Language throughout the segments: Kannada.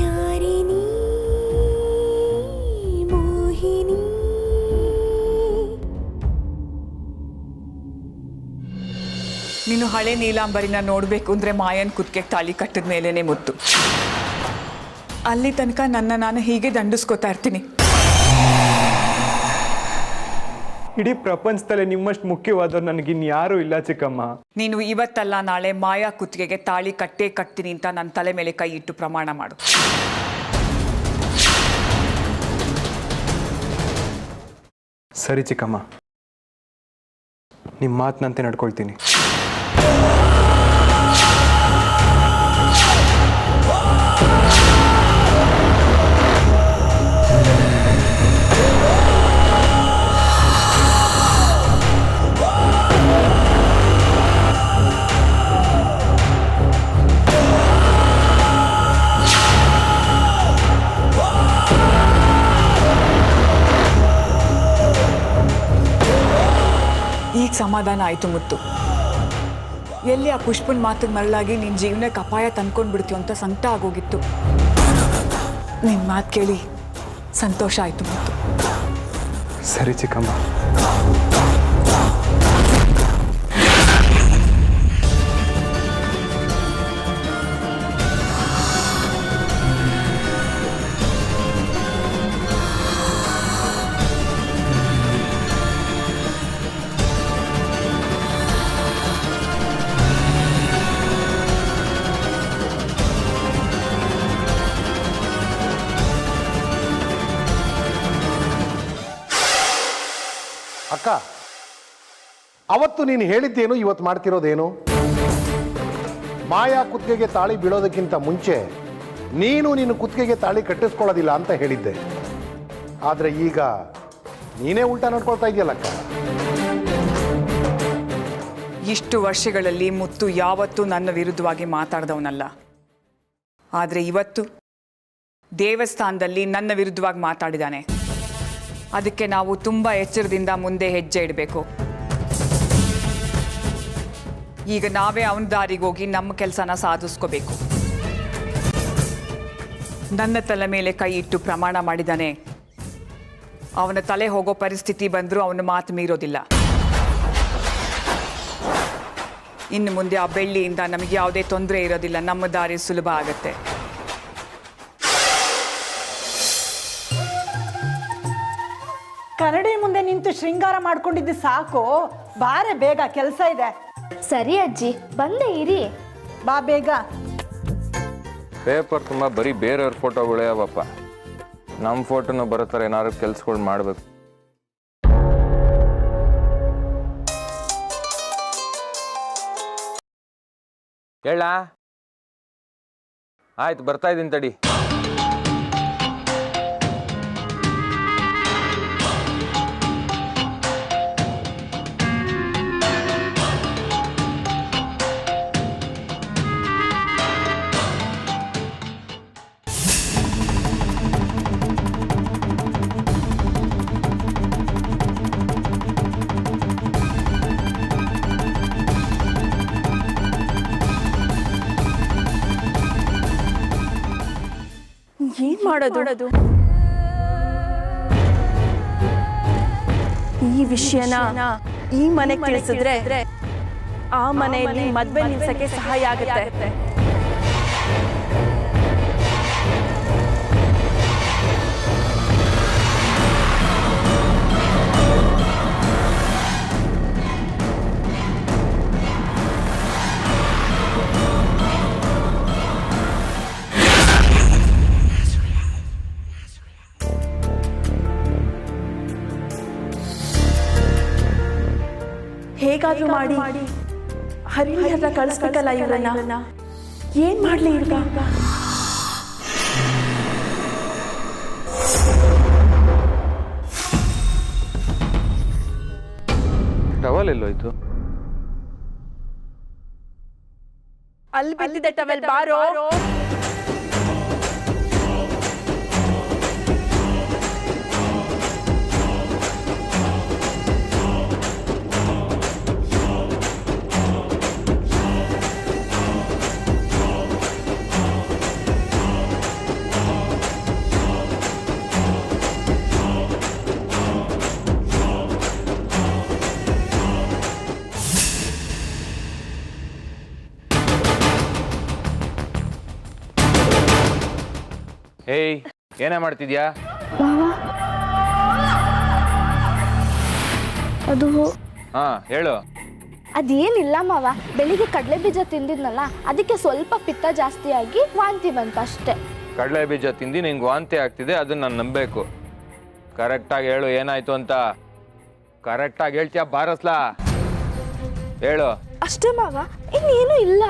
ಯಾರಿನಿ ಮೋಹಿನಿ. ನೀನು ಹಳೆ ನೀಲಾಂಬರಿನ ನೋಡಬೇಕು ಅಂದರೆ ಮಾಯನ್ ಕುತ್ತಿಗೆ ತಾಳಿ ಕಟ್ಟಿದ ಮೇಲೇ ಮುತ್ತು. ಅಲ್ಲಿ ತನಕ ನಾನು ಹೀಗೆ ದಂಡಿಸ್ಕೋತಾ ಇರ್ತೀನಿ. ಇಡೀ ಪ್ರಪಂಚದಲ್ಲೇ ನಿಮ್ಮಷ್ಟು ಮುಖ್ಯವಾದವ್ರು ನನಗಿನ್ಯಾರೂ ಇಲ್ಲ ಚಿಕ್ಕಮ್ಮ. ನೀನು ಇವತ್ತಲ್ಲ ನಾಳೆ ಮಾಯಾ ಕುತ್ತಿಗೆಗೆ ತಾಳಿ ಕಟ್ತೀನಿ ಅಂತ ನನ್ನ ತಲೆ ಮೇಲೆ ಕೈ ಇಟ್ಟು ಪ್ರಮಾಣ ಮಾಡು. ಸರಿ ಚಿಕ್ಕಮ್ಮ, ನಿಮ್ಮ ಮಾತಿನಂತೆ ನಡ್ಕೊಳ್ತೀನಿ. ಈಗ ಸಮಾಧಾನ ಆಯಿತು ಮುತ್ತು. ಎಲ್ಲಿ ಆ ಪುಷ್ಪನ ಮಾತಿಗೆ ಮರಳಾಗಿ ನಿನ್ನ ಜೀವನಕ್ಕೆ ಅಪಾಯ ತಂದ್ಕೊಂಡು ಬಿಡ್ತೀವಿ ಅಂತ ಸಂಕಟ ಆಗೋಗಿತ್ತು. ನಿನ್ನ ಮಾತು ಕೇಳಿ ಸಂತೋಷ ಆಯಿತು ಮುತ್ತು. ಸರಿ ಚಿಕ್ಕಮ್ಮ. ಅಕ್ಕ, ಅವತ್ತು ನೀನು ಹೇಳಿದ್ದೇನು, ಇವತ್ತು ಮಾಡ್ತಿರೋದೇನು? ಮಾಯಾ ಕುತ್ತಿಗೆಗೆ ತಾಳಿ ಬೀಳೋದಕ್ಕಿಂತ ಮುಂಚೆ ನೀನು ನಿನ್ನ ಕುತ್ತಿಗೆಗೆ ತಾಳಿ ಕಟ್ಟಿಸ್ಕೊಳ್ಳೋದಿಲ್ಲ ಅಂತ ಹೇಳಿದ್ದೆ. ಆದರೆ ಈಗ ನೀನೇ ಉಲ್ಟಾ ನೋಡ್ಕೊಳ್ತಾ ಇದೆಯಲ್ಲಕ್ಕ. ಇಷ್ಟು ವರ್ಷಗಳಲ್ಲಿ ಮುತ್ತು ಯಾವತ್ತೂ ನನ್ನ ವಿರುದ್ಧವಾಗಿ ಮಾತಾಡ್ದವನಲ್ಲ. ಆದರೆ ಇವತ್ತು ದೇವಸ್ಥಾನದಲ್ಲಿ ನನ್ನ ವಿರುದ್ಧವಾಗಿ ಮಾತಾಡಿದ್ದಾನೆ. ಅದಕ್ಕೆ ನಾವು ತುಂಬ ಎಚ್ಚರದಿಂದ ಮುಂದೆ ಹೆಜ್ಜೆ ಇಡಬೇಕು. ಈಗ ನಾವೇ ಅವನ ದಾರಿಗೆ ಹೋಗಿ ನಮ್ಮ ಕೆಲಸನ ಸಾಧಿಸ್ಕೋಬೇಕು. ನನ್ನ ತಲೆ ಮೇಲೆ ಕೈ ಇಟ್ಟು ಪ್ರಮಾಣ ಮಾಡಿದ್ದಾನೆ. ಅವನ ತಲೆ ಹೋಗೋ ಪರಿಸ್ಥಿತಿ ಬಂದರೂ ಅವನ ಮಾತು ಮೀರೋದಿಲ್ಲ. ಇನ್ನು ಮುಂದೆ ಆ ಬೆಳ್ಳಿಯಿಂದ ನಮಗೆ ಯಾವುದೇ ತೊಂದರೆ ಇರೋದಿಲ್ಲ. ನಮ್ಮ ದಾರಿ ಸುಲಭ ಆಗತ್ತೆ. ಕನ್ನಡಿ ಮುಂದೆ ನಿಂತು ಶೃಂಗಾರ ಮಾಡ್ಕೊಂಡಿದ್ದು ಸಾಕು. ಬಾರೆ ಬೇಗ, ಕೆಲಸ ಇದೆ. ಸರಿ ಅಜ್ಜಿ, ಬಂದೆ ಇರಿ. ಬಾ ಬೇಗ. ಪೇಪರ್ ತುಂಬ ಬರೀ ಬೇರೆಯವ್ರ ಫೋಟೋಗಳೇ ಅವಪ್ಪ. ನಮ್ಮ ಫೋಟೋನ ಬರೋತ್ತರ ಏನಾದ್ರು ಕೆಲ್ಸಗಳು ಮಾಡಬೇಕು. ಹೇಳ ಆಯ್ತು, ಬರ್ತಾ ಇದ್ದೀನಿ ತಡಿ. ಏನ್ ಮಾಡೋದು? ಈ ವಿಷಯನ ಈ ಮನೆಗೆ ತಿಳಿಸಿದ್ರೆ ಆ ಮನೆಯಲ್ಲಿ ಮದ್ವೆ ನಿಲ್ಸಕ್ಕೆ ಸಹಾಯ ಆಗುತ್ತೆ. ಹೇಗಾದ್ರೂ ಮಾಡಿ ಹರಿಣಿ ಹತ್ರ ಕಳಿಸ್ಬೇಕಲ್ಲ ಇವ್ರನ್ನ. ಏನ್ ಮಾಡ್ಲಿ ಈಗ? ಟವಲ್ ಎಲ್ಲೋಯ್ತು? ಅಲ್ಲಿ ಬಿದ್ದಿದೆ ಟವಲ್, ಬಾರೋ. ಏಯ್ ಏನೇ ಮಾಡ್ತಿದ್ಯಾ? ಅದು ಹಾ ಹೇಳು. ಅದೇನಿಲ್ಲ ಮಾವ, ಬೆಳಿಗ್ಗೆ ಕಡಲೆ ಬೀಜ ತಿಂದಿದ್ನಲ್ಲ, ಅದಕ್ಕೆ ಸ್ವಲ್ಪ ಪಿತ್ತ ಜಾಸ್ತಿ ಆಗಿ ವಾಂತಿ ಬಂತು ಅಷ್ಟೇ. ಕಡಲೆ ಬೀಜ ತಿಂದು ನಿಂಗೆ ವಾಂತಿ ಆಗ್ತಿದೆ, ಅದನ್ನ ನಾನು ನಂಬಬೇಕು. ಕರೆಕ್ಟಾಗಿ ಹೇಳು ಏನಾಯ್ತು ಅಂತ. ಕರೆಕ್ಟಾಗಿ ಹೇಳ್ತೀಯ ಬಾರಸ್ಲಾ? ಹೇಳು. ಅಷ್ಟೇ ಮಾವ, ಇನ್ನೇನು ಇಲ್ಲ.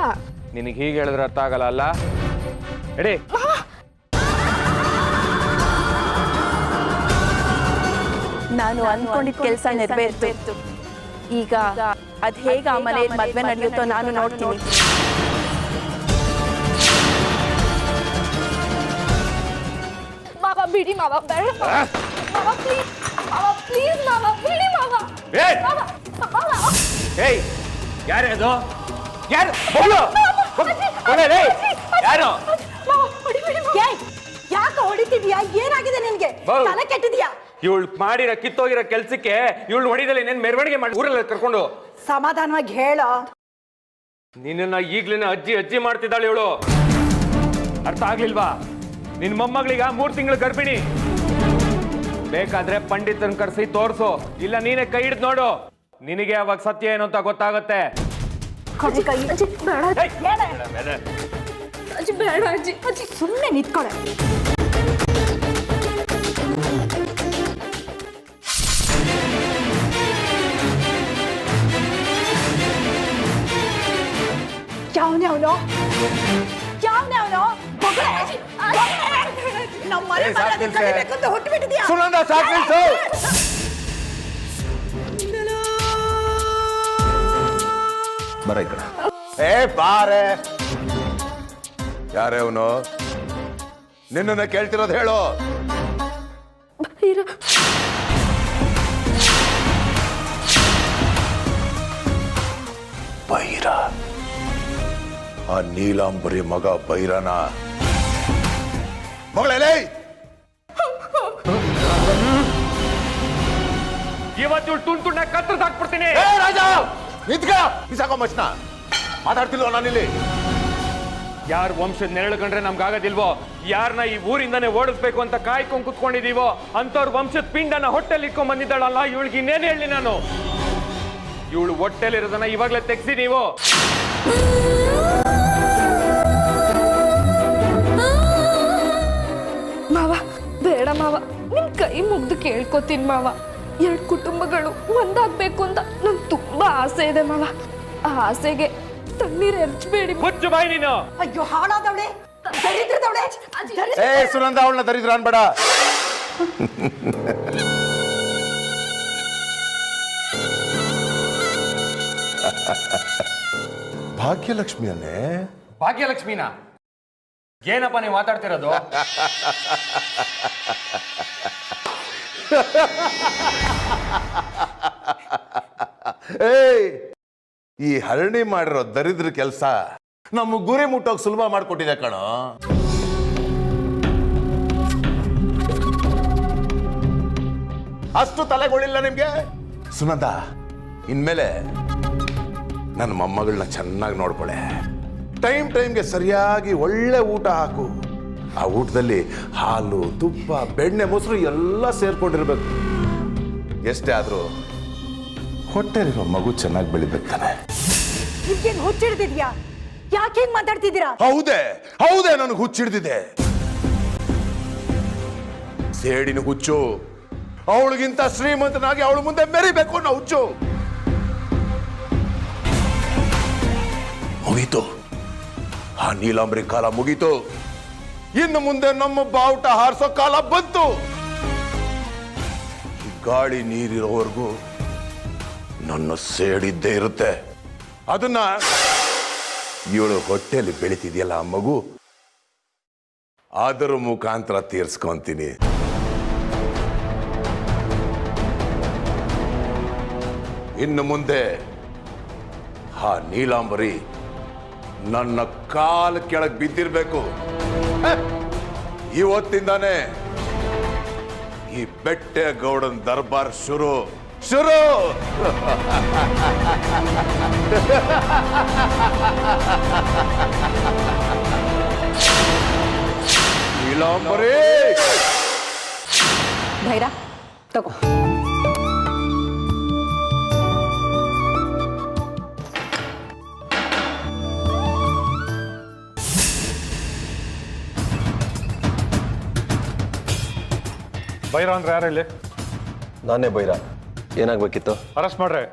ನಿನಗೆ ಹೀಗೆ ಹೇಳಿದ್ರೆ ಅರ್ಥ ಆಗಲ್ಲ ಅಲ್ಲ? ಎಡಿ. ನಾನು ಅನ್ಕೊಂಡಿದ್ದ ಕೆಲಸ ನೆರವೇರ್ತು. ಈಗ ಅದ್ ಹೇಗೆ ಆ ಮನೆಯಲ್ಲಿ ಮದ್ವೆ ನಡೆಯುತ್ತೋ ನಾನು ನೋಡ್ತೀನಿ. ಮಾವ ಬಿಡಿ ಮಾವ, ಬೇಡ ಮಾವ, ಪ್ಲೀಸ್ ಮಾವ, ಪ್ಲೀಸ್ ಮಾವ, ಬಿಡಿ ಮಾವ. ಏಯ್ ಯಾರೇ ಅದು? ಯಾರು? ಯಾರು? ಯಾಕೆ ಹೊಡಿತಿದ್ಯಾ? ಏನಾಗಿದೆ ನಿನ್ಗೆ? ತಲೆ ಕೆಟ್ಟಿದ್ಯಾ? ಇವಳು ಮಾಡಿರೋ ಕಿತ್ತೋಗಿರೋ ಕೆಲ್ಸಕ್ಕೆ ಇವಳು ಹೊಡಿದಲ್ಲಿ ಇನ್ನೇನು ಮೆರವಣಿಗೆ ಮಾಡಿ ಊರಲ್ಲಿ ಕರ್ಕೊಂಡು ಸಮಾಧಾನವಾಗಿ ಹೇಳೋ. ನಿನ್ನ ಈಗ್ಲಿನ ಅಜ್ಜಿ ಅಜ್ಜಿ ಮಾಡ್ತಿದ್ದಾಳೆ ಇವಳು. ಅರ್ಥ ಆಗ್ಲಿಲ್ವಾ? ನಿನ್ ಮೊಮ್ಮಗಳಿಗೆ 3 ತಿಂಗಳು ಗರ್ಭಿಣಿ. ಬೇಕಾದ್ರೆ ಪಂಡಿತನ್ ಕರ್ಸಿ ತೋರ್ಸು, ಇಲ್ಲ ನೀನೇ ಕೈ ಹಿಡಿದು ನೋಡು. ನಿನಗೆ ಅವಾಗ ಸತ್ಯ ಏನು ಅಂತ ಗೊತ್ತಾಗುತ್ತೆ. ಬೇಡ ಅಜ್ಜಿ, ಅಜ್ಜಿ ಸುಮ್ಮನೆ ನಿಂತ್ಕೊಳೆ. ಯಾವನೇ ಅವನು? ಯಾವನೇ ಅವನು? ನಮ್ಮ ಮನೆ ಕಲಿಬೇಕಂತ ಹೊಟ್ಟುಬಿಟ್ಟಿದ್ಯಾ? ಸುನಂದ ಸಾಕು ನಿಲ್ಸು. ಬರ ಈ ಕಡೆ. ಏ ಬಾರೆ. ಯಾರೇ ಅವನು? ನಿನ್ನನ್ನ ಕೇಳ್ತಿರೋದು ಹೇಳು. ಬೈರ, ಆ ನೀಲಾಂಬರಿ ಮಗ ಬೈರನ ಮಗಳೇ. ಇವತ್ತು ತುಂಡ ಕತ್ತರಿಸಿ ಹಾಕ್ಬಿಡ್ತೀನಿ. ರಾಜ ನಿಂತ್ಕ, ಬಿಸಾಕೋ ಮಚ್ನ. ಮಾತಾಡ್ತಿಲ್ವ ನಾನಿಲ್ಲಿ? ಯಾರ ವಂಶದ ನೆರಳು ಕಂಡ್ರೆ ನಮ್ಗಾಗೋದಿಲ್ವೋ, ಯಾರನ್ನ ಈ ಊರಿಂದಾನೆ ಓಡಿಸ್ಬೇಕು ಅಂತ ಕಾಯ್ಕೊಂಡು ಕುತ್ಕೊಂಡಿದೀವೋ ಅಂತವ್ರ ವಂಶದ ಪಿಂಡನ ಹೊಟ್ಟೆಲಿ ಇಟ್ಕೊಂಡ್ ಬಂದಿದ್ದಾಳಲ್ಲ, ಇವಳಿಗೆ ಇನ್ನೇನು ಹೇಳಿ ನಾನು? ಇವಳು ಹೊಟ್ಟೆಲಿರೋದನ್ನ ಇವಾಗ್ಲೇ ತೆಗ್ಸಿ ನೀವು. ಮಾವ ಬೇಡ ಮಾವ, ನಿಮ್ ಕೈ ಮುಗ್ದು ಕೇಳ್ಕೊತೀನಿ ಮಾವ. 2 ಕುಟುಂಬಗಳು ಒಂದಾಗ್ಬೇಕು ಅಂತ ನಂಗೆ ತುಂಬಾ ಆಸೆ ಇದೆ ಮಾವ. ಆ ಆಸೆಗೆ ತಣ್ಣೀರು ಎರಚಬೇಡಿ. ಮುಚ್ಚು ಬಾಯಿ ನೀನು. ಅಯ್ಯೋ ಹಾಳಾದವಳೆ, ದರಿದ್ರದವಳೆ. ಏ ಸುನಂದ, ಅವಳನ್ನ ದರಿದ್ರ ಅನ್ಬೇಡ. ಭಾಗ್ಯಲಕ್ಷ್ಮಿಯನ್ನೇ. ಭಾಗ್ಯಲಕ್ಷ್ಮಿನ? ಏನಪ್ಪ ನೀವು ಮಾತಾಡ್ತಿರೋದು? ಏಯ್, ಈ ಹರಣಿ ಮಾಡಿರೋ ದರಿದ್ರ ಕೆಲಸ ನಮ್ಮ ಗುರಿ ಮುಟ್ಟೋಕ್ ಸುಲಭ ಮಾಡ್ಕೊಟ್ಟಿದೆ ಕಣೋ. ಅಷ್ಟು ತಲೆಗೊಳಿಲ್ಲ ನಿಮ್ಗೆ? ಸುನಂದ, ಇನ್ಮೇಲೆ ನನ್ನ ಮೊಮ್ಮಗಳನ್ನ ಚೆನ್ನಾಗಿ ನೋಡ್ಕೊಳೆ. ಟೈಮ್ಗೆ ಸರಿಯಾಗಿ ಒಳ್ಳೆ ಊಟ ಹಾಕು. ಆ ಊಟದಲ್ಲಿ ಹಾಲು, ತುಪ್ಪ, ಬೆಣ್ಣೆ, ಮೊಸರು ಎಲ್ಲ ಸೇರ್ಕೊಂಡಿರ್ಬೇಕು. ಎಷ್ಟೇ ಆದ್ರೂ ಹೊಟ್ಟೆಲಿರೋ ಮಗು ಚೆನ್ನಾಗಿ ಬೆಳಿಬೇಕು ತಾನೆ. ನಿಮ್ಗೇನು ಹುಚ್ಚಿಡ್ದಿದ್ಯಾ? ಯಾಕೆ ಹಿಂಗ್ ಮಾತಾಡ್ತಿದ್ದೀರಾ? ಹೌದೇ ನನಗೆ ಹುಚ್ಚಿಡ್ದಿದೆ. ಸೇಡಿನ ಹುಚ್ಚು. ಅವಳಿಗಿಂತ ಶ್ರೀಮಂತನಾಗಿ ಅವಳ ಮುಂದೆ ಮೆರಿಬೇಕು ಅನ್ನೋ ಹುಚ್ಚು. ಮುಗೀತು, ಆ ನೀಲಾಂಬರಿ ಕಾಲ ಮುಗೀತು. ಇನ್ನು ಮುಂದೆ ನಮ್ಮ ಬಾವುಟ ಹಾರಿಸೋ ಕಾಲ ಬಂತು. ಈ ಗಾಳಿ ನೀರಿರೋವರೆಗೂ ನನ್ನ ಸೇಡಿದ್ದೇ ಇರುತ್ತೆ. ಅದನ್ನ ಇವಳು ಹೊಟ್ಟೆಯಲ್ಲಿ ಬೆಳಿತಿದೆಯಲ್ಲ ಆ ಮಗು, ಅದರ ಮುಖಾಂತರ ತೀರ್ಸ್ಕೊಂತೀನಿ. ಇನ್ನು ಮುಂದೆ ಆ ನೀಲಾಂಬರಿ ನನ್ನ ಕಾಲ ಕೆಳಗೆ ಬಿದ್ದಿರ್ಬೇಕು. ಇವತ್ತಿಂದಾನೆ ಈ ಬೆಟ್ಟೇಗೌಡನ ದರ್ಬಾರ್ ಶುರು. ನೀಲಾಂಬರಿ ಭೈರ ತಗೋ. ಬೈರ ಅಂದ್ರೆ ಯಾರು ಇಲ್ಲಿ? ನಾನೇ ಬೈರ. ಏನಾಗ್ಬೇಕಿತ್ತು? ಅರೆಸ್ಟ್ ಮಾಡ್ರೆ.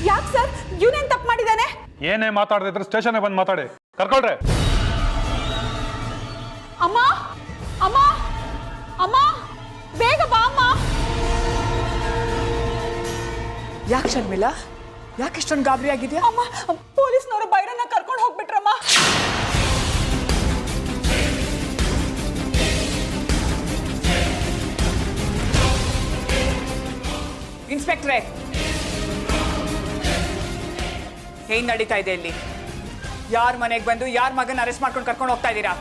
ಯಾಕೆ ಸರ್, ಇವನೇನ್ ತಪ್ಪು ಮಾಡಿದಾನೆ? ಏನೇ ಮಾತಾಡ್ದಿದ್ರೆ ಸ್ಟೇಷನ್ಗೆ ಬಂದು ಮಾತಾಡಿ. ಕರ್ಕೊಳ್ರೆ. ಅಮ್ಮ ಅಮ್ಮ ಅಮ್ಮ, ಬೇಗ ಬಾ ಅಮ್ಮ. ಯಾಕೆ ಶರ್ಮಿಳಾ, ಯಾಕೆ ಇಷ್ಟೊಂದು ಗಾಬರಿ ಆಗಿದೆಯಾ? ಅಮ್ಮ, ಪೊಲೀಸ್ನವರು ಬೈರನ್ನ ಕರ್ಕೊಂಡು ಹೋಗ್ಬಿಟ್ರಮ್ಮ. ಇನ್ಸ್ಪೆಕ್ಟ್ರೇ, ಏನ್ ನಡೀತಾ ಇದೆ ಇಲ್ಲಿ? ಯಾರ ಮನೆಗೆ ಬಂದು ಯಾರ ಮಗನ ಅರೆಸ್ಟ್ ಮಾಡ್ಕೊಂಡು ಕರ್ಕೊಂಡು ಹೋಗ್ತಾ ಇದ್ದೀರಾ?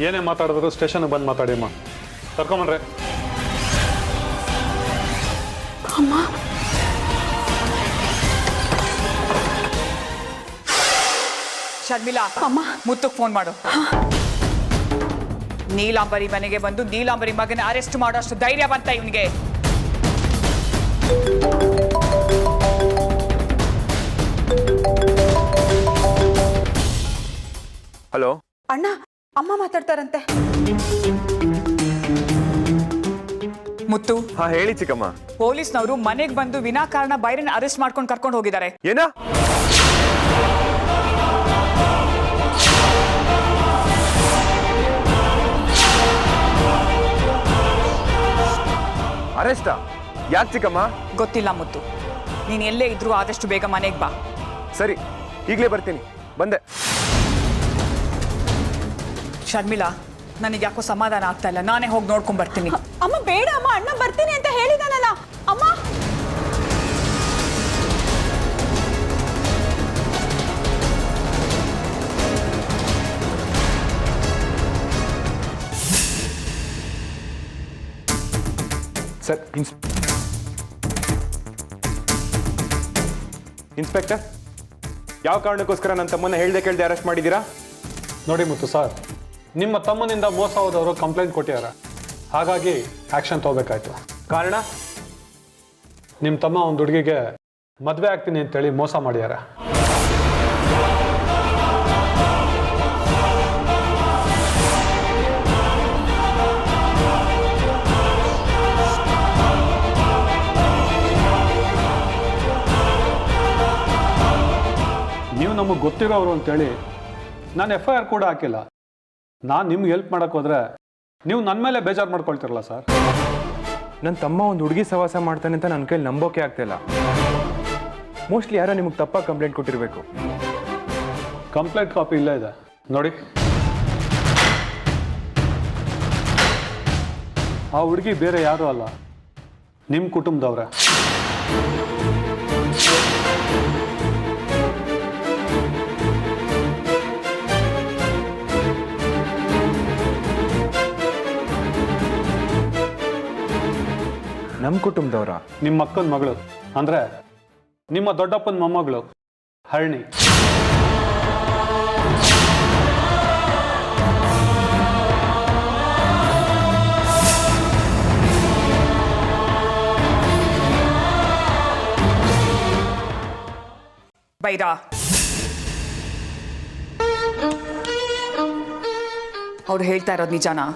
ಏನೇ ಮಾತಾಡಿದ್ರು ಸ್ಟೇಷನ್ಗೆ ಬಂದು ಮಾತಾಡಿ ಅಮ್ಮ. ಕರ್ಕೊಂಬನ್ರೆ. ಅಮ್ಮ, ಶರ್ಮಿಳಾ, ಅಮ್ಮ. ಮುತ್ತುಗ್ ಫೋನ್ ಮಾಡು. ನೀಲಾಂಬರಿ ಮನೆಗೆ ಬಂದು ನೀಲಾಂಬರಿ ಮಗನ ಅರೆಸ್ಟ್ ಮಾಡೋ ಅಷ್ಟು ಧೈರ್ಯ ಬಂತ ಇವನಿಗೆ? ಹಲೋ ಅಣ್ಣ, ಅಮ್ಮ ಮಾತಾಡ್ತಾರಂತೆ. ಮುತ್ತು, ಹಾ ಹೇಳಿ ಚಿಕ್ಕಮ್ಮ. ಪೊಲೀಸ್ನವರು ಮನೆಗೆ ಬಂದು ವಿನಾಕಾರಣ ಬೈರನ್ ಅರೆಸ್ಟ್ ಮಾಡ್ಕೊಂಡು ಕರ್ಕೊಂಡು ಹೋಗಿದ್ದಾರೆ. ಏನ? ಅರೆಸ್ಟಾ? ಯಾಕೆ ಚಿಕ್ಕಮ್ಮ? ಗೊತ್ತಿಲ್ಲ ಮುತ್ತು, ನೀನು ಎಲ್ಲೇ ಇದ್ರೂ ಆದಷ್ಟು ಬೇಗ ಮನೆಗೆ ಬಾ. ಸರಿ, ಈಗಲೇ ಬರ್ತೀನಿ. ಬಂದೆ. ಶರ್ಮಿಳಾ, ನನಗೆ ಯಾಕೋ ಸಮಾಧಾನ ಆಗ್ತಾ ಇಲ್ಲ. ನಾನೇ ಹೋಗಿ ನೋಡ್ಕೊಂಡ್ ಬರ್ತೀನಿ. ಅಮ್ಮ ಬೇಡ ಅಮ್ಮ, ಅಣ್ಣ ಬರ್ತೀನಿ ಅಂತ ಹೇಳಿದಾನಲ್ಲ. ಅಮ್ಮ, ಸರ್, ಇನ್ಸ್ಪೆಕ್ಟರ್, ಯಾವ ಕಾರಣಕ್ಕೋಸ್ಕರ ನನ್ನ ತಮ್ಮನ್ನ ಹೇಳ್ದೆ ಕೇಳ್ದೆ ಅರೆಸ್ಟ್ ಮಾಡಿದ್ದೀರಾ? ನೋಡಿ ಮುತ್ತು ಸರ್, ನಿಮ್ಮ ತಮ್ಮನಿಂದ ಮೋಸ ಹೋದವರು ಕಂಪ್ಲೇಂಟ್ ಕೊಟ್ಟಿದ್ದಾರೆ. ಹಾಗಾಗಿ ಆ್ಯಕ್ಷನ್ ತಗೋಬೇಕಾಯ್ತು. ಕಾರಣ? ನಿಮ್ಮ ತಮ್ಮ ಒಂದು ಹುಡುಗಿಗೆ ಮದುವೆ ಆಗ್ತೀನಿ ಅಂತೇಳಿ ಮೋಸ ಮಾಡ್ಯಾರ. ನೀವು ನಮಗೆ ಗೊತ್ತಿರೋರು ಅಂತೇಳಿ ನಾನು FIR ಕೂಡ ಹಾಕಿಲ್ಲ. ನಾನು ನಿಮ್ಗೆ ಹೆಲ್ಪ್ ಮಾಡೋಕ್ಕೆ ಹೋದರೆ ನೀವು ನನ್ನ ಮೇಲೆ ಬೇಜಾರು ಮಾಡ್ಕೊಳ್ತಿರಲ್ಲ ಸರ್. ನನ್ನ ತಮ್ಮ ಒಂದು ಹುಡುಗಿ ಸವಾಸ ಮಾಡ್ತಾನೆ ಅಂತ ನನ್ನ ಕೈಲಿ ನಂಬೋಕೆ ಆಗ್ತಿಲ್ಲ. ಮೋಸ್ಟ್ಲಿ ಯಾರೋ ನಿಮಗೆ ತಪ್ಪಾಗಿ ಕಂಪ್ಲೇಂಟ್ ಕೊಟ್ಟಿರಬೇಕು. ಕಂಪ್ಲೇಂಟ್ ಕಾಪಿ ಇಲ್ಲೇ ಇದೆ ನೋಡಿ. ಆ ಹುಡುಗಿ ಬೇರೆ ಯಾರೂ ಅಲ್ಲ, ನಿಮ್ಮ ಕುಟುಂಬದವ್ರೆ. ನಮ್ಮ ಕುಟುಂಬದವರ? ನಿಮ್ಮ ಅಕ್ಕನ ಮಗಳು, ಅಂದರೆ ನಿಮ್ಮ ದೊಡ್ಡಪ್ಪನ ಮೊಮ್ಮಗಳು ಹರಣಿ. ಬೈರಾ, ಅವ್ರು ಹೇಳ್ತಾ ಇರೋದು ನಿಜಾನಾ?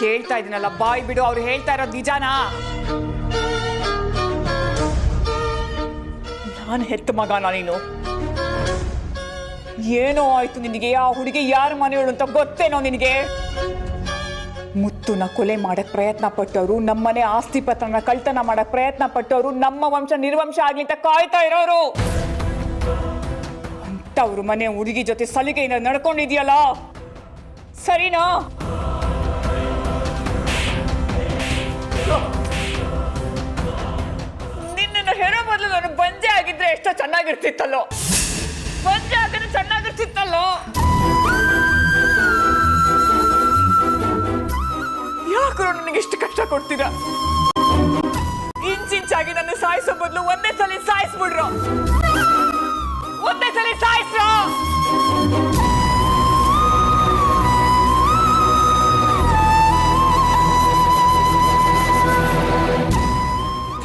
ಕೇಳ್ತಾ ಇದೀನಲ್ಲ, ಬಾಯ್ ಬಿಡು. ಅವ್ರು ಹೇಳ್ತಾ ಇರೋದು ನಿಜಾನಾ? ನಾನು ಹೆತ್ತ ಮಗನಾ ನೀನು? ಏನೋ ಆಯ್ತು ನಿನಗೆ? ಆ ಹುಡುಗಿ ಯಾರ ಮನೆಯವಳು ಅಂತ ಗೊತ್ತೇನೋ ನಿನಗೆ? ಮುತ್ತುನ ಕೊಲೆ ಮಾಡಕ್ ಪ್ರಯತ್ನ ಪಟ್ಟವರು, ನಮ್ಮನೆ ಆಸ್ತಿ ಪತ್ರನ ಕಳ್ತನ ಮಾಡಕ್ ಪ್ರಯತ್ನ ಪಟ್ಟವರು, ನಮ್ಮ ವಂಶ ನಿರ್ವಂಶ ಆಗ್ಲಿ ಅಂತ ಕಾಯ್ತಾ ಇರೋರು ಅಂತವ್ರು ಮನೆ ಹುಡುಗಿ ಜೊತೆ ಸಲಿಗೆಯಿಂದ ನಡ್ಕೊಂಡಿದ್ಯಲ್ಲ, ಸರಿನಾ? ನಿನ್ನನ್ನು ಹೇಳೋ ಮೊದಲು ನಾನು ಬಂಜೆ ಆಗಿದ್ರೆ ಎಷ್ಟೋ ಚೆನ್ನಾಗಿರ್ತಿತ್ತಲ್ಲೋ. ಬಂಜೆ ಆಗಿದ್ರೆ ಚೆನ್ನಾಗಿರ್ತಿತ್ತಲ್ಲೋ. ಯಾಕರು ನನಗೆ ಇಷ್ಟು ಕಷ್ಟ ಕೊಡ್ತೀರಾ? ಇಂಚಿಂಚಾಗಿ ನನ್ನ ಸಾಯಿಸೋ ಬದಲು ಒಂದೇ ಸಲ ಸಾಯಿಸ್ಬಿಡ್ರು. ಒಂದೇ ಸಲ ಸಾಯಿಸ್ರು.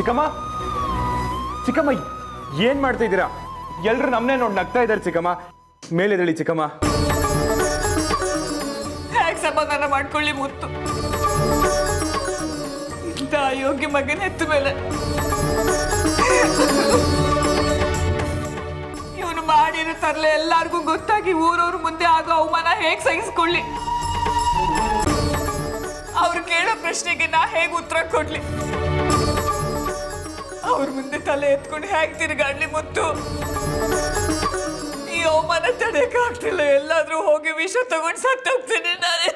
ಚಿಕ್ಕಮ್ಮ ಚಿಕ್ಕಮ್ಮ ಏನ್ ಮಾಡ್ತಾ ಇದ್ದೀರಾ? ಎಲ್ರು ನಮ್ಮನ್ನೇ ನೋಡಿ ನಗ್ತಾ ಇದ್ದಾರೆ ಚಿಕ್ಕಮ್ಮ. ಮೇಲೆದಳಿ ಚಿಕ್ಕಮ್ಮ. ಹೇಗೆ ಸಮಾಧಾನ ಮಾಡ್ಕೊಳ್ಳಿ ಮುತ್ತು? ಇಂಥ ಅಯೋಗ್ಯ ಮಗನ ಎತ್ತ ಮೇಲೆ ಇವನು ಮಾಡಿರೋ ತರಲೆ ಎಲ್ಲಾರ್ಗೂ ಗೊತ್ತಾಗಿ ಊರವ್ರ ಮುಂದೆ ಆಗೋ ಅವಮಾನ ಹೇಗೆ ಸಹಿಸ್ಕೊಳ್ಳಿ? ಅವ್ರು ಕೇಳೋ ಪ್ರಶ್ನೆಗೆ ನಾ ಹೇಗೆ ಉತ್ತರ ಕೊಡ್ಲಿ? ಅವ್ರ ಮುಂದೆ ತಲೆ ಎತ್ಕೊಂಡು ಹೇಗೆ ತಿರುಗಾಡ್ಲಿ ಮುತ್ತು? ಈ ಅವಮಾನ ತಡೆಯಕ್ಕಾಗ್ತಿಲ್ಲ. ಎಲ್ಲಾದ್ರೂ ಹೋಗಿ ವಿಷ ತಗೊಂಡು ಸತ್ತೋಗ್ತೀನಿ ನಾನೇ.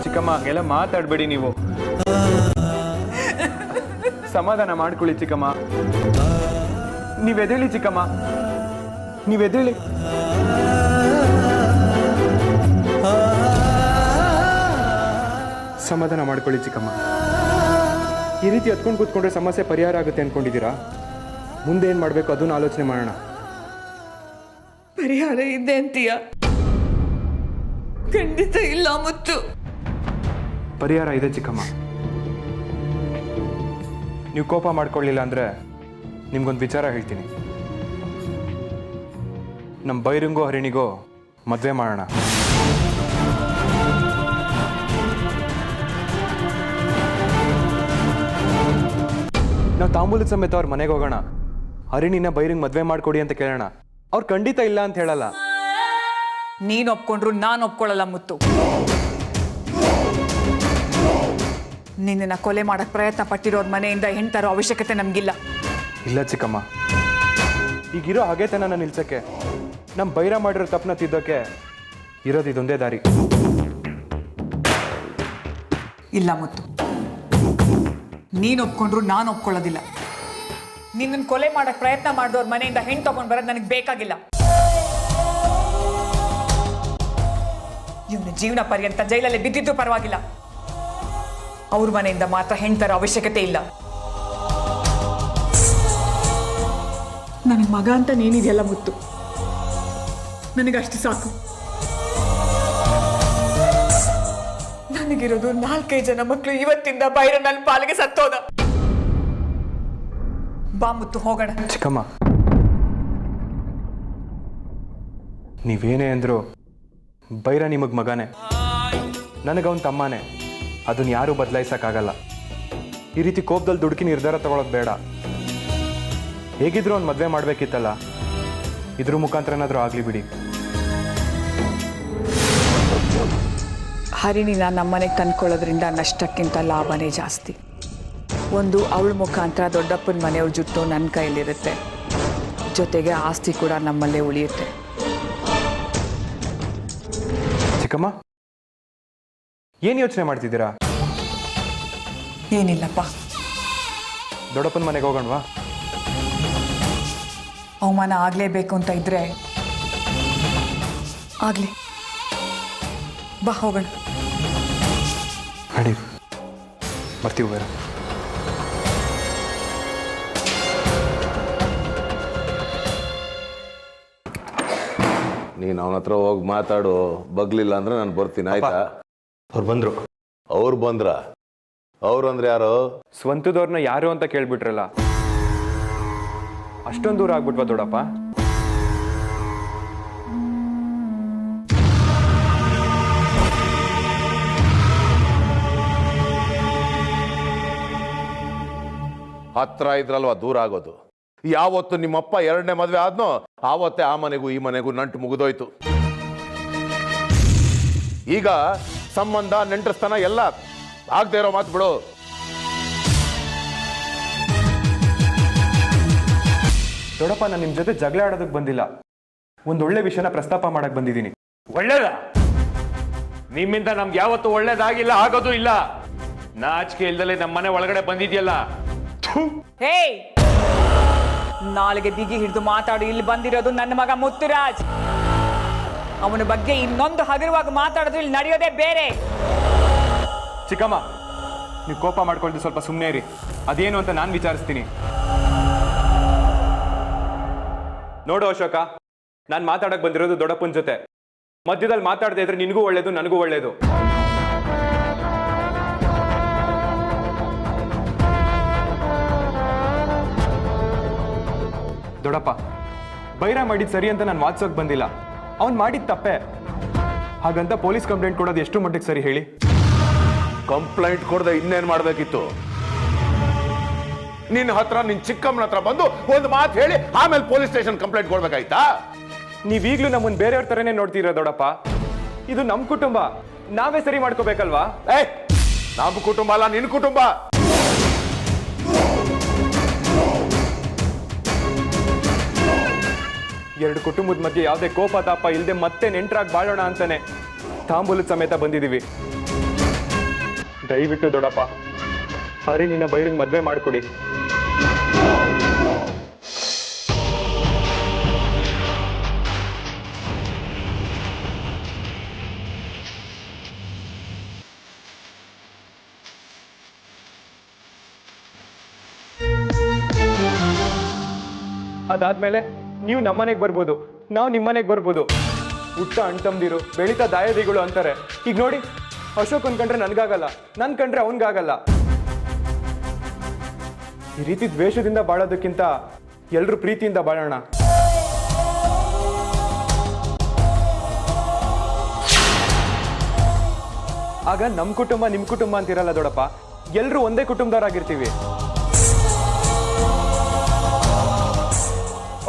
ಚಿಕ್ಕಮ್ಮ ಹಂಗೆಲ್ಲ ಮಾತಾಡ್ಬೇಡಿ ನೀವು. ಸಮಾಧಾನ ಮಾಡ್ಕೊಳ್ಳಿ ಚಿಕ್ಕಮ್ಮ. ನೀವೆದೇಳಿ ಚಿಕ್ಕಮ್ಮ, ನೀವೆದೇಳಿ. ಸಮಾಧಾನ ಮಾಡ್ಕೊಳ್ಳಿ ಚಿಕ್ಕಮ್ಮ. ಈ ರೀತಿ ಹತ್ಕೊಂಡು ಕೂತ್ಕೊಂಡ್ರೆ ಸಮಸ್ಯೆ ಪರಿಹಾರ ಆಗುತ್ತೆ ಅನ್ಕೊಂಡಿದ್ದೀರಾ? ಮುಂದೆ ಏನು ಮಾಡಬೇಕು ಅದನ್ನು ಆಲೋಚನೆ ಮಾಡೋಣ. ಪರಿಹಾರ ಇದೆ ಅಂತೀಯ? ಖಂಡಿತ ಇಲ್ಲ ಮುತ್ತು. ಪರಿಹಾರ ಇದೆ ಚಿಕ್ಕಮ್ಮ. ನೀವು ಕೋಪ ಮಾಡ್ಕೊಳ್ಳಿಲ್ಲ ಅಂದರೆ ನಿಮ್ಗೊಂದು ವಿಚಾರ ಹೇಳ್ತೀನಿ. ನಮ್ಮ ಬೈರಂಗೋ ಹರಿಣಿಗೋ ಮದುವೆ ಮಾಡೋಣ. ನಾವು ತಾಂಬೂಲದ ಸಮೇತ ಅವ್ರ ಮನೆಗೆ ಹೋಗೋಣ. ಹರಿಣಿನ ಬೈರಂಗ್ ಮದುವೆ ಮಾಡ್ಕೊಡಿ ಅಂತ ಕೇಳೋಣ. ಅವ್ರು ಖಂಡಿತ ಇಲ್ಲ ಅಂತ ಹೇಳಲ್ಲ. ನೀನು ಒಪ್ಕೊಂಡ್ರು ನಾನು ಒಪ್ಕೊಳ್ಳಲ್ಲ ಮುತ್ತು. ನಿನ್ನನ್ನು ಕೊಲೆ ಮಾಡಕ್ ಪ್ರಯತ್ನ ಪಟ್ಟಿರೋರ್ ಮನೆಯಿಂದ ಹೆಣ್ಣು ತರೋ ಅವಶ್ಯಕತೆ ನಮಗಿಲ್ಲ. ಇಲ್ಲ ಚಿಕ್ಕಮ್ಮ, ಈಗಿರೋ ಹಾಗೆತನ ನಿಲ್ಸಕ್ಕೆ, ನಮ್ಮ ಬೈರ ಮಾಡಿರೋ ತಪ್ಪನ್ನ ತಿದ್ದೋಕೆ ಇರೋದು ಇದೊಂದೇ ದಾರಿ. ಇಲ್ಲ ಮುತ್ತು, ನೀನು ಒಪ್ಕೊಂಡ್ರು ನಾನು ಒಪ್ಕೊಳ್ಳೋದಿಲ್ಲ. ನಿನ್ನನ್ನು ಕೊಲೆ ಮಾಡಕ್ ಪ್ರಯತ್ನ ಮಾಡಿದವ್ರ ಮನೆಯಿಂದ ಹೆಣ್ಣು ತಗೊಂಡು ಬರೋದು ನನಗೆ ಬೇಕಾಗಿಲ್ಲ. ಇವನು ಜೀವನ ಪರ್ಯಂತ ಜೈಲಲ್ಲಿ ಬಿದ್ದಿದ್ದು ಪರವಾಗಿಲ್ಲ. ಅವ್ರ ಮನೆಯಿಂದ ಮಾತ್ರ ಹೆಣ್ಣು ತರೋ ಅವಶ್ಯಕತೆ ಇಲ್ಲ. ನನಗೆ ಮಗ ಅಂತ ನೀನಿದೆಯಲ್ಲ ಮುತ್ತು, ನನಗಷ್ಟು ಸಾಕು. ನನಗಿರೋದು 4-5 ಜನ ಮಕ್ಕಳು. ಇವತ್ತಿಂದ ಬೈರ ನನ್ನ ಪಾಲಿಗೆ ಸತ್ತೋದ. ಬಾ ಮುತ್ತು ಹೋಗೋಣ. ಚಿಕ್ಕಮ್ಮ, ನೀವೇನೇ ಅಂದ್ರು ಬೈರ ನಿಮಗೆ ಮಗನೇ, ನನಗವನ ತಮ್ಮನೇ. ಅದನ್ನ ಯಾರೂ ಬದಲಾಯಿಸೋಕ್ಕಾಗಲ್ಲ. ಈ ರೀತಿ ಕೋಪದಲ್ಲಿ ದುಡುಕಿ ನಿರ್ಧಾರ ತಗೊಳ್ಳೋದು ಬೇಡ. ಹೇಗಿದ್ರು ಅವ್ನು ಮದುವೆ ಮಾಡಬೇಕಿತ್ತಲ್ಲ, ಇದ್ರ ಮುಖಾಂತರನಾದರೂ ಆಗಲಿ ಬಿಡಿ. ಹರಿಣಿನ ನಮ್ಮನೆಗೆ ತಂದ್ಕೊಳ್ಳೋದ್ರಿಂದ ನಷ್ಟಕ್ಕಿಂತ ಲಾಭನೇ ಜಾಸ್ತಿ. ಒಂದು ಅವಳ ಮುಖಾಂತರ ದೊಡ್ಡಪ್ಪನ ಮನೆಯವ್ರ ಜುಟ್ಟು ನನ್ನ ಕೈಲಿರುತ್ತೆ, ಜೊತೆಗೆ ಆಸ್ತಿ ಕೂಡ ನಮ್ಮಲ್ಲೇ ಉಳಿಯುತ್ತೆ. ಚಿಕ್ಕಮ್ಮ, ಏನು ಯೋಚನೆ ಮಾಡ್ತಿದ್ದೀರಾ? ಏನಿಲ್ಲಪ್ಪ. ದೊಡ್ಡಪ್ಪನ ಮನೆಗೆ ಹೋಗೋಣವಾ? ಅವಮಾನ ಆಗಲೇಬೇಕು ಅಂತ ಇದ್ರೆ ಆಗಲಿ, ಬಾ ಹೋಗೋಣ. ನಡಿ, ಬರ್ತೀವಿ ಬೇರೆ. ನೀನು ಅವನ ಹತ್ರ ಹೋಗಿ ಮಾತಾಡು. ಬಗ್ಲಿಲ್ಲ ಅಂದ್ರೆ ನಾನು ಬರ್ತೀನಿ, ಆಯ್ತಾ? ಅವ್ರು ಬಂದ್ರು. ಅವ್ರು ಬಂದ್ರ? ಅವ್ರು ಅಂದ್ರೆ ಯಾರು? ಸ್ವಂತದವ್ರನ್ನ ಯಾರು ಅಂತ ಕೇಳ್ಬಿಟ್ರಲ್ಲ, ಅಷ್ಟೊಂದು ದೂರ ಆಗ್ಬಿಟ್ವಾ ದೊಡ್ಡಪ್ಪ? ಹತ್ರ ಇದ್ರಲ್ವಾ ದೂರ ಆಗೋದು. ಯಾವತ್ತು ನಿಮ್ಮಪ್ಪ 2ನೇ ಮದುವೆ ಆದ್ನೋ ಆವತ್ತೇ ಆ ಮನೆಗೂ ಈ ಮನೆಗೂ ನಂಟು ಮುಗಿದೋಯ್ತು. ಈಗ ಸಂಬಂಧ ನೆಂಟಸ್ಥಾನ ಎಲ್ಲ ಆಗದೆ ಇರೋ ಮಾತು ಬಿಡು. ದೊಡ್ಡಪ್ಪ, ನಾನು ನಿಮ್ಮ ಜೊತೆ ಜಗಳ ಆಡೋದಕ್ಕೆ ಬಂದಿಲ್ಲ, ಒಂದೊಳ್ಳೆ ವಿಷಯನ ಪ್ರಸ್ತಾಪ ಮಾಡಕ್ ಬಂದಿದ್ದೀನಿ. ಒಳ್ಳೇದ? ನಿಮ್ಮಿಂದ ನಮ್ಗೆ ಯಾವತ್ತು ಒಳ್ಳೇದಾಗಿಲ್ಲ, ಆಗೋದು ಇಲ್ಲ. ನಾಚಿಕೆ ಇಲ್ದಲೆ ನಮ್ಮ ಮನೆ ಒಳಗಡೆ ಬಂದಿದ್ಯಲ್ಲ. ಹೇ, ನಾಳೆಗೆ ಬಿಗಿ ಹಿಡಿದು ಮಾತಾಡು. ಇಲ್ಲಿ ಬಂದಿರೋದು ನನ್ನ ಮಗ ಮುತ್ತುರಾಜ್. ಅವನ ಬಗ್ಗೆ ಇನ್ನೊಂದು ಹಗುರವಾಗಿ ಮಾತಾಡೋದು ಇಲ್ಲಿ ನಡೆಯೋದೇ ಬೇರೆ. ಚಿಕ್ಕಮ್ಮ, ನೀವು ಕೋಪ ಮಾಡ್ಕೊಳ್ದು ಸ್ವಲ್ಪ ಸುಮ್ಮನೆ ಇರಿ. ಅದೇನು ಅಂತ ನಾನು ವಿಚಾರಿಸ್ತೀನಿ. ನೋಡು ಅಶೋಕ, ನಾನು ಮಾತಾಡಕ್ ಬಂದಿರೋದು ದೊಡ್ಡಪ್ಪನ ಜೊತೆ. ಮಧ್ಯದಲ್ಲಿ ಮಾತಾಡದೆ ಇದ್ರೆ ನಿನಗೂ ಒಳ್ಳೇದು, ನನಗೂ ಒಳ್ಳೇದು. ದೊಡ್ಡಪ್ಪ, ಬೈರ ಮಾಡಿದ್ ಸರಿ ಅಂತ ನಾನು ವಾದ್ಸೋಕ್ ಬಂದಿಲ್ಲ. ಅವ್ನು ಮಾಡಿದ ತಪ್ಪೆ. ಹಾಗಂತ ಪೊಲೀಸ್ ಕಂಪ್ಲೇಂಟ್ ಕೊಡೋದು ಎಷ್ಟು ಮಟ್ಟಿಗೆ ಸರಿ ಹೇಳಿ? ಕಂಪ್ಲೇಂಟ್ ಕೊಡದೆ ಇನ್ನೇನ್ ಮಾಡ್ಬೇಕಿತ್ತು? ನಿನ್ನ ಹತ್ರ ನಿನ್ ಚಿಕ್ಕಮ್ಮನ ಹತ್ರ ಬಂದು ಒಂದು ಮಾತು ಹೇಳಿ ಆಮೇಲೆ ಪೊಲೀಸ್ ಸ್ಟೇಷನ್ ಕಂಪ್ಲೇಂಟ್ ಕೊಡ್ಬೇಕಾಯ್ತಾ? ನೀವೀಗ್ಲೂ ನಮ್ಮನ್ನ ಬೇರೆಯವ್ರ ಥರನೇ ನೋಡ್ತೀರ ದೊಡ್ಡಪ್ಪ. ಇದು ನಮ್ಮ ಕುಟುಂಬ, ನಾವೇ ಸರಿ ಮಾಡ್ಕೋಬೇಕಲ್ವಾ? ನಮ್ಮ ಕುಟುಂಬ ಅಲ್ಲ, ನಿನ್ನ ಕುಟುಂಬ. ಎರಡು ಕುಟುಂಬದ ಮಧ್ಯೆ ಯಾವುದೇ ಕೋಪ ತಾಪ ಇಲ್ಲದೆ ಮತ್ತೆ ನೆಂಟರಾಗಿ ಬಾಳೋಣ ಅಂತಾನೆ ತಾಂಬೂಲದ ಸಮೇತ ಬಂದಿದ್ದೀವಿ. ದಯವಿಟ್ಟು ದೊಡ್ಡಪ್ಪ, ಹರಿ ನಿನ್ನ ಬೈರಂಗ್ ಮದ್ವೆ ಮಾಡ್ಕೊಡಿ. ಅದಾದ್ಮೇಲೆ ನೀವು ನಮ್ಮನೆಗೆ ಬರ್ಬೋದು, ನಾವು ನಿಮ್ಮನೆಗೆ ಬರ್ಬೋದು. ಹುಟ್ಟ ಅಣ್ತಂದಿರು, ಬೆಳೀತಾ ದಾಯಾದಿಗಳು ಅಂತಾರೆ. ಈಗ ನೋಡಿ, ಅಶೋಕ್ ಕಂಡ್ರೆ ನನ್ಗಾಗಲ್ಲ, ನನ್ ಕಂಡ್ರೆ ಅವನ್ಗಾಗಲ್ಲ. ಈ ರೀತಿ ದ್ವೇಷದಿಂದ ಬಾಳೋದಕ್ಕಿಂತ ಎಲ್ರೂ ಪ್ರೀತಿಯಿಂದ ಬಾಳೋಣ. ಆಗ ನಮ್ ಕುಟುಂಬ ನಿಮ್ ಕುಟುಂಬ ಅಂತಿರಲ್ಲ ದೊಡ್ಡಪ್ಪ, ಎಲ್ರೂ ಒಂದೇ ಕುಟುಂಬದವರಾಗಿರ್ತೀವಿ.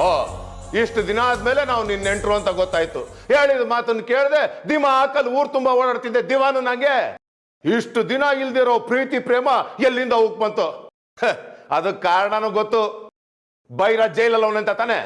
ಓ, ಇಷ್ಟು ದಿನ ಆದ್ಮೇಲೆ ನಾವು ನಿನ್ನ ನೆಂಟ್ರು ಅಂತ ಗೊತ್ತಾಯ್ತು. ಹೇಳಿದ ಮಾತನ್ನು ಕೇಳದೆ ದಿಮಾಕಲ್ಲಿ ಊರ್ ತುಂಬಾ ಓಡಾಡ್ತಿದ್ದೆ ದಿವಾನು. ನಂಗೆ ಇಷ್ಟು ದಿನ ಇಲ್ದಿರೋ ಪ್ರೀತಿ ಪ್ರೇಮ ಎಲ್ಲಿಂದ ಹೋಗ್ ಬಂತು? ಅದಕ್ಕೆ ಕಾರಣನೂ ಗೊತ್ತು. ಬೈರ ಜೈಲಲ್ಲಿ ಅವನಂತ ತಾನೆ.